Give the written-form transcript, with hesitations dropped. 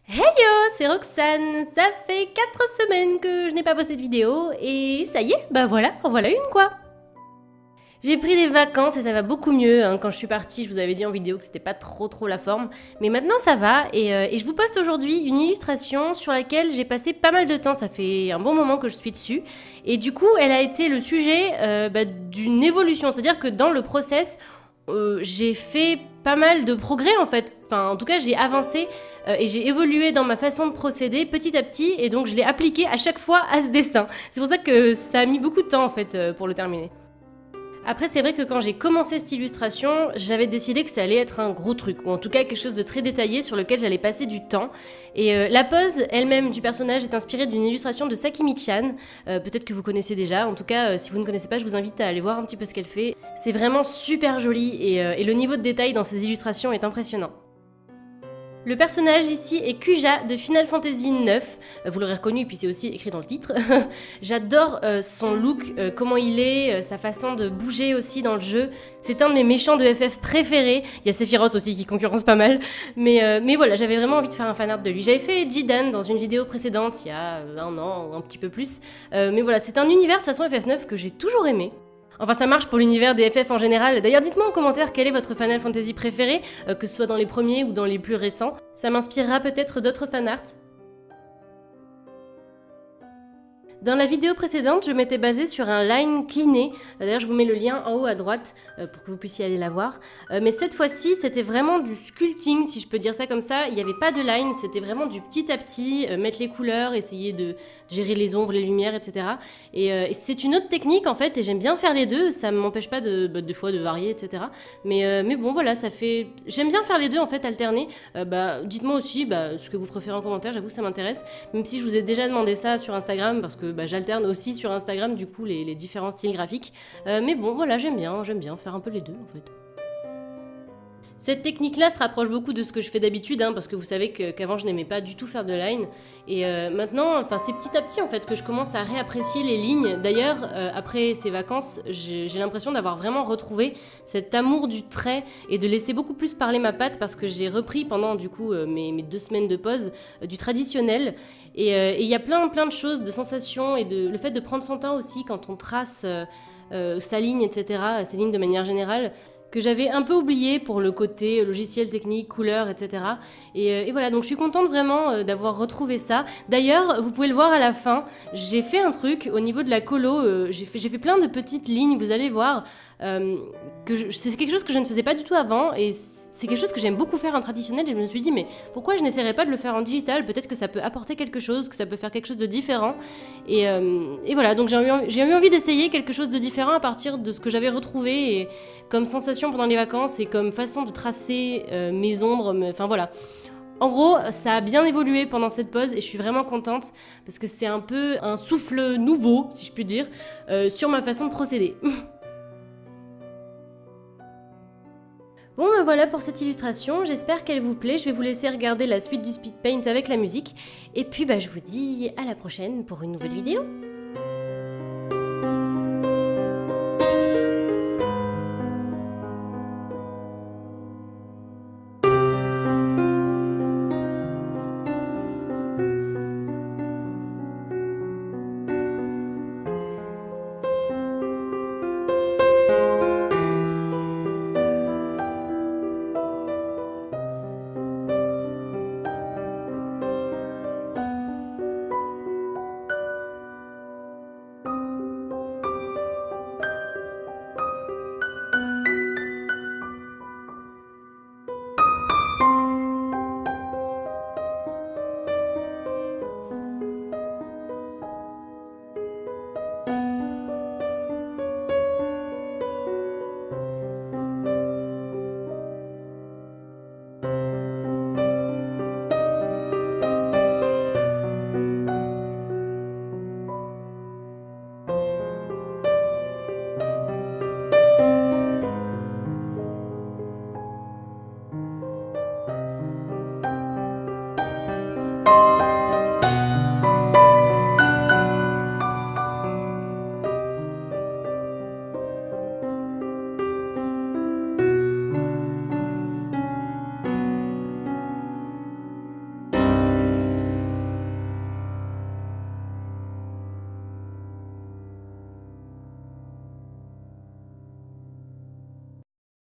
Hey yo, c'est Roxane. Ça fait 4 semaines que je n'ai pas posté de vidéo et ça y est, bah voilà, en voilà une quoi. J'ai pris des vacances et ça va beaucoup mieux. Quand je suis partie, je vous avais dit en vidéo que c'était pas trop la forme. Mais maintenant ça va et je vous poste aujourd'hui une illustration sur laquelle j'ai passé pas mal de temps. Ça fait un bon moment que je suis dessus. Et du coup, elle a été le sujet d'une évolution. C'est-à-dire que dans le process, j'ai fait pas mal de progrès en fait. Enfin, en tout cas, j'ai avancé et j'ai évolué dans ma façon de procéder petit à petit et donc je l'ai appliqué à chaque fois à ce dessin. C'est pour ça que ça a mis beaucoup de temps en fait pour le terminer. Après, c'est vrai que quand j'ai commencé cette illustration, j'avais décidé que ça allait être un gros truc, ou en tout cas quelque chose de très détaillé sur lequel j'allais passer du temps. Et la pose elle-même du personnage est inspirée d'une illustration de Sakimi-chan, peut-être que vous connaissez déjà, en tout cas, si vous ne connaissez pas, je vous invite à aller voir un petit peu ce qu'elle fait. C'est vraiment super joli et le niveau de détail dans ces illustrations est impressionnant. Le personnage ici est Kuja de Final Fantasy IX, vous l'aurez reconnu et puis c'est aussi écrit dans le titre. J'adore son look, comment il est, sa façon de bouger aussi dans le jeu. C'est un de mes méchants de FF préférés. Il y a Sephiroth aussi qui concurrence pas mal. Mais voilà, j'avais vraiment envie de faire un fanart de lui. J'avais fait Jidan dans une vidéo précédente, il y a un an ou un petit peu plus. Mais voilà, c'est un univers de façon FF9 que j'ai toujours aimé. Enfin, ça marche pour l'univers des FF en général. D'ailleurs, dites-moi en commentaire quel est votre Final Fantasy préféré, que ce soit dans les premiers ou dans les plus récents. Ça m'inspirera peut-être d'autres fanarts. Dans la vidéo précédente, je m'étais basée sur un line cleané. D'ailleurs, je vous mets le lien en haut à droite pour que vous puissiez aller la voir. Mais cette fois-ci, c'était vraiment du sculpting, si je peux dire ça comme ça. Il n'y avait pas de line, c'était vraiment du petit à petit, mettre les couleurs, essayer de gérer les ombres, les lumières, etc. Et c'est une autre technique en fait, et j'aime bien faire les deux. Ça ne m'empêche pas des fois de varier, etc. Mais bon, voilà, ça fait. J'aime bien faire les deux en fait, alterner. Dites-moi aussi ce que vous préférez en commentaire, j'avoue que ça m'intéresse. Même si je vous ai déjà demandé ça sur Instagram, parce que j'alterne aussi sur Instagram du coup les différents styles graphiques. Mais bon, voilà, j'aime bien faire un peu les deux en fait. Cette technique-là se rapproche beaucoup de ce que je fais d'habitude, parce que vous savez qu'avant je n'aimais pas du tout faire de line. Et maintenant, c'est petit à petit en fait que je commence à réapprécier les lignes. D'ailleurs, après ces vacances, j'ai l'impression d'avoir vraiment retrouvé cet amour du trait et de laisser beaucoup plus parler ma patte parce que j'ai repris pendant du coup mes 2 semaines de pause du traditionnel. Et il y a plein de choses, de sensations et le fait de prendre son temps aussi quand on trace sa ligne, etc., ses lignes de manière générale, que j'avais un peu oublié pour le côté logiciel technique, couleur, etc. Et voilà, donc je suis contente vraiment d'avoir retrouvé ça. D'ailleurs, vous pouvez le voir à la fin, j'ai fait un truc au niveau de la colo, j'ai fait plein de petites lignes, vous allez voir, c'est quelque chose que je ne faisais pas du tout avant, et c'est quelque chose que j'aime beaucoup faire en traditionnel, et je me suis dit, mais pourquoi je n'essaierais pas de le faire en digital? Peut-être que ça peut apporter quelque chose, que ça peut faire quelque chose de différent. Et voilà, donc j'ai eu envie d'essayer quelque chose de différent à partir de ce que j'avais retrouvé et comme sensation pendant les vacances et comme façon de tracer mes ombres. Enfin voilà. En gros, ça a bien évolué pendant cette pause et je suis vraiment contente parce que c'est un peu un souffle nouveau, si je puis dire, sur ma façon de procéder. Bon, voilà pour cette illustration, j'espère qu'elle vous plaît. Je vais vous laisser regarder la suite du speed paint avec la musique. Et puis je vous dis à la prochaine pour une nouvelle vidéo.